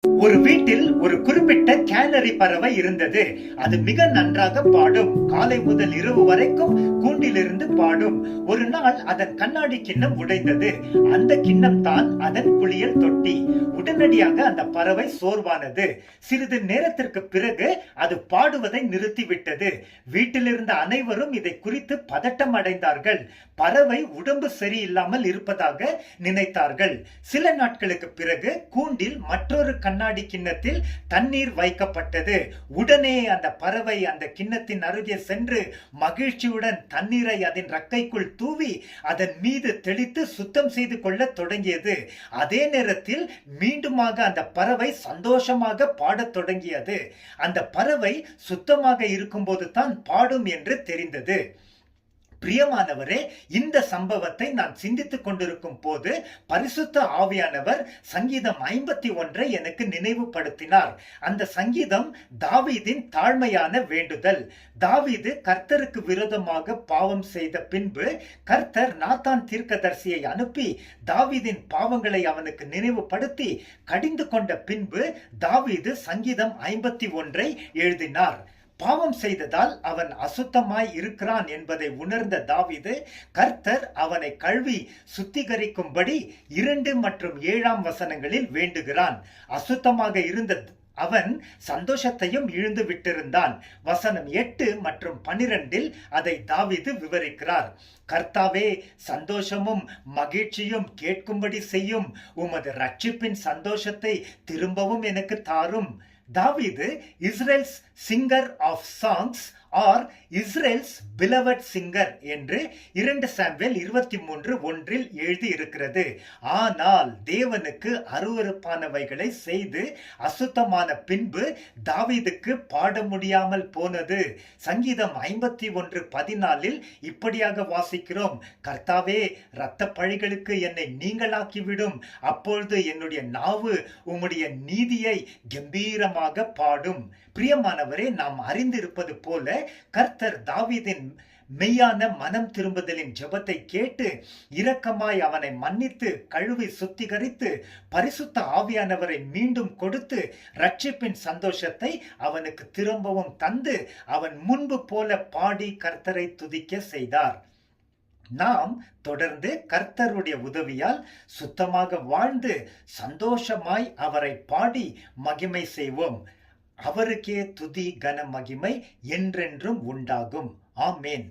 ஒரு வீட்டில் ஒரு குறிப்பிட்ட கேனரி பறவை இருந்தது. அது மிக நன்றாக பாடும். காலை முதல் இரவு வரைக்கும் கூண்டிலிருந்து பாடும். ஒரு நாள் அதன் கண்ணாடி கிண்ணம் உடைந்தது. அந்த கிண்ணம் தான் அதன் குளியல் தொட்டி. உடனடியாக அந்த பறவை சோர்வானது. சிறிது நேரத்திற்கு பிறகு அது பாடுவதை நிறுத்திவிட்டது. வீட்டில் இருந்த அனைவரும் இதை குறித்து பதட்டம் அடைந்தார்கள். பறவை உடம்பு சரியில்லாமல் இருப்பதாக நினைத்தார்கள். சில நாட்களுக்கு பிறகு கூண்டில் மற்றொரு கண்ணாடி கிண்ணத்தில் தண்ணீர் வைக்கப்பட்டது. உடனே அந்த பறவை அந்த கிண்ணத்தின் அருகே சென்று மகிழ்ச்சியுடன் தண்ணீரை அதன் ரெக்கைக்குள் தூவி அதன் மீது தெளித்து சுத்தம் செய்து கொள்ள தொடங்கியது. அதே நேரத்தில் மீண்டுமாக அந்த பறவை சந்தோஷமாக பாடத் தொடங்கியது. அந்த பறவை சுத்தமாக இருக்கும்போது தான் பாடும் என்று தெரிந்தது. பிரியமானவரே, இந்த சம்பவத்தை நான் சிந்தித்துக் கொண்டிருக்கும் போது பரிசுத்த ஆவியானவர் சங்கீதம் 51 எனக்கு நினைவுபடுத்தினார். அந்த சங்கீதம் தாவீதின் தாழ்மையான வேண்டுதல். தாவீது கர்த்தருக்கு விரோதமாக பாவம் செய்த பின்பு கர்த்தர் நாத்தான் தீர்க்கதரிசியை அனுப்பி தாவீதின் பாவங்களை அவனுக்கு நினைவுபடுத்தி கடிந்து கொண்ட பின்பு தாவீது சங்கீதம் 51 எழுதினார். பாவம் செய்ததால் அவன் அசுத்தமாய் இருக்கிறான் என்பதை உணர்ந்த தாவீது கர்த்தர் அவனை கழுவி சுத்திகரிக்கும்படி 2 மற்றும் 7 வசனங்களில் வேண்டுகிறான். அசுத்தமாக இருந்த அவன் சந்தோஷத்தையும் இழந்து விட்டிருந்தான். வசனம் 8 மற்றும் 12 அதை தாவீது விவரிக்கிறார். கர்த்தாவே, சந்தோஷமும் மகிழ்ச்சியும் கேட்கும்படி செய்யும். உமது ரட்சிப்பின் சந்தோஷத்தை திரும்பவும் எனக்கு தாரும். தாவீது Israel's singer of songs are Israel's beloved singer என்று 2 சாமுவேல் 23:1 எழுதி இருக்கிறது. ஆனால் தேவனுக்கு அருவருப்பானவைகளை செய்து அசுத்தமான பின்பு தாவீதுக்கு பாட முடியாமல் போனது. சங்கீதம் 51:14 இப்படியாக வாசிக்கிறோம். கர்த்தாவே, இரத்த பழிகளுக்கு என்னை நீங்களாக்கிவிடும். அப்பொழுது என்னுடைய நாவு உம்முடைய நீதியை கம்பீரமாக பாடும். பிரியமானவரே, நாம் அறிந்திருப்பது போல கர்த்தர் தாவீதின் மெய்யான மனம் திரும்புதலின் ஜெபத்தை கேட்டு இரக்கமாய் அவனை மன்னித்து கழுவி சுத்திகரித்து பரிசுத்த ஆவியானவரை மீண்டும் கொடுத்து ரட்சிப்பின் சந்தோஷத்தை அவனுக்கு திரும்பவும் தந்து அவன் முன்பு போல பாடி கர்த்தரை துதிக்க செய்தார். நாம் தொடர்ந்து கர்த்தருடைய உதவியால் சுத்தமாக வாழ்ந்து சந்தோஷமாய் அவரை பாடி மகிமை செய்வோம். அவருக்கே துதி கன மகிமை என்றென்றும் உண்டாகும். ஆமேன்.